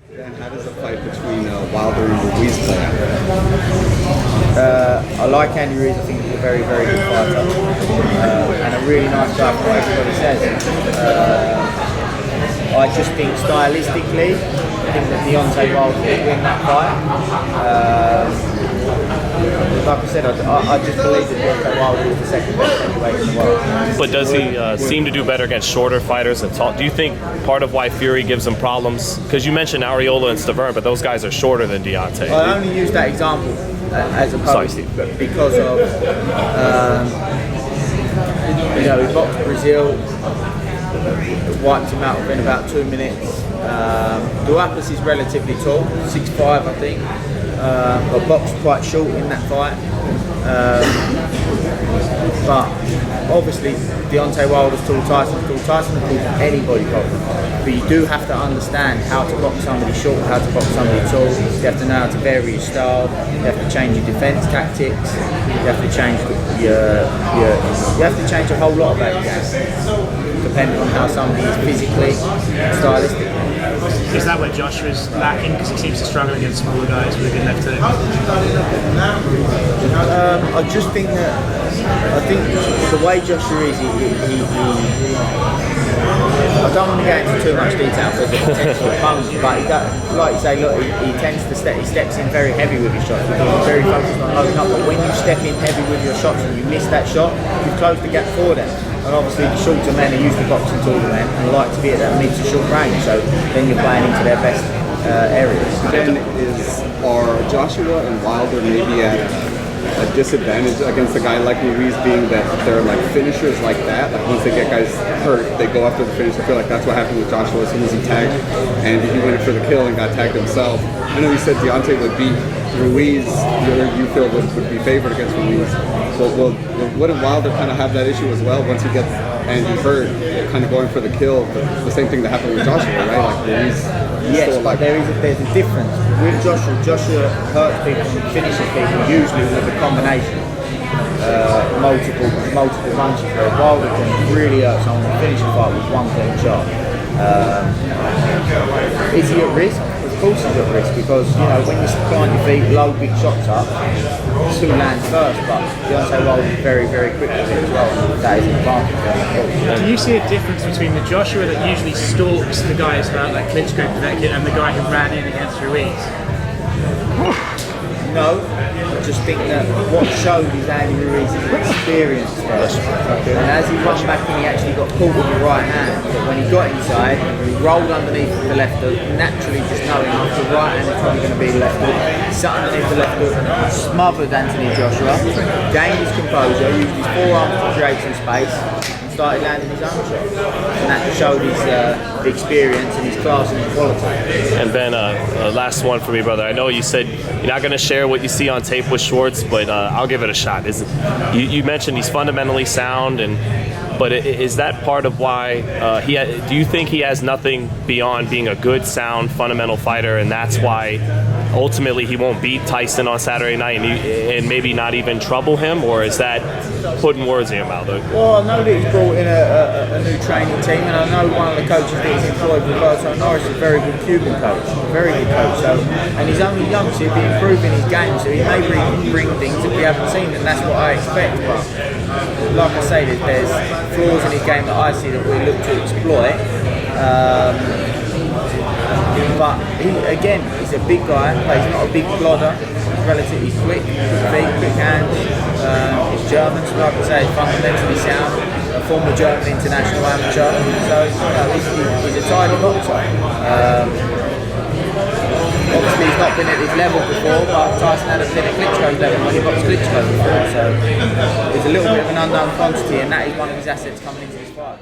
And how does a fight between Wilder and Ruiz play out? I like Andy Ruiz. I think he's a very, very good fighter and a really nice guy from what everybody says. I just think stylistically, I think that Deontay Wilder will win that fight. Like I said, I just believe that Deontay Wilder is the second best heavyweight in the world. But does he seem to do better against shorter fighters and tall? Do you think part of why Fury gives him problems? Because you mentioned Arreola and Stavern, but those guys are shorter than Deontay. I only use that example as opposed because of he boxed Brazil, wiped him out within about 2 minutes. Duapas is relatively tall, 6'5" I think. Got boxed quite short in that fight. But obviously Deontay Wilder's tall, Tyson's tall. Tyson will call anybody problem. But you do have to understand how to box somebody short, how to box somebody tall. You have to know how to vary your style. You have to change your defense tactics. You have to change you have to change a whole lot about your game, depending on how somebody is physically and stylistically. Is that where Joshua's lacking? Because he seems to struggle against smaller guys with a good left hook. I just think that the way Joshua is, I don't want to get into too much detail for the potential opponent, but like you say, look, he tends to he steps in very heavy with his shots because he's very focused on loading up. But when you step in heavy with your shots and you miss that shot, you've closed the gap for them. And obviously the shorter men are used to boxing taller men and like to be at that mid to short range, so then you're playing into their best areas. Then are Joshua and Wilder maybe at a disadvantage against a guy like Ruiz, being that they're like finishers like that? Like once they get guys hurt, they go after the finish. I feel like that's what happened with Joshua as soon as he tagged, and he went for the kill and got tagged himself. I know you said Deontay would beat Ruiz, you feel would be favored against Ruiz. But wouldn't Wilder kind of have that issue as well once he gets Andy hurt, kind of going for the kill? The same thing that happened with Joshua, right? Like Ruiz. Yes, but there's a difference. With Joshua hurts people and finishes people usually with a combination, multiple punches. Where Wilder can really hurt someone and finish a fight with one clean shot. Is he at risk? Of course he's at risk because when you plant your feet, load big shots up, two land first. But Deontay Wilder is very, very quick with it as well. That is an advantage. Do you see a difference between the Joshua that usually stalks the guys like Klitschko and the guy who ran in against Ruiz? No, I just think that what showed is Andy Ruiz's experience first. And as he ran back and he actually got caught with the right hand, but when he got inside, he rolled underneath with the left hook, naturally just knowing the right hand is probably going to be the left hook. He sat underneath the left hook, smothered Anthony Joshua, gained his composure, used his forearms to create some space, and started landing his own shots. And that showed his experience and his class and his quality. And Ben, last one for me, brother. I know you said you're not going to share what you see on tape with Schwarz, but I'll give it a shot. You mentioned he's fundamentally sound, but is that part of why do you think he has nothing beyond being a good, sound, fundamental fighter, and that's why ultimately he won't beat Tyson on Saturday night and maybe not even trouble him, or is that putting words in your mouth? Well, I know that he's brought in a new training team, and I know one of the coaches that he's employed, Roberto Norris, is a very good Cuban coach, very good coach. So, and he's only young, so he'll be improving his game, so he may bring things that we haven't seen, and that's what I expect. But like I say, there's flaws in his game that I see that we look to exploit. But he's a big guy, but he's not a big plodder. He's relatively quick feet, quick hands. He's German, so like I say, he's fundamentally sound. A former German international amateur, so he's a tidy boxer. Obviously, he's not been at his level before, but Tyson hadn't been at Klitschko's level when he boxed Klitschko before. So he's a little bit of an unknown quantity, and that is one of his assets coming into this fight.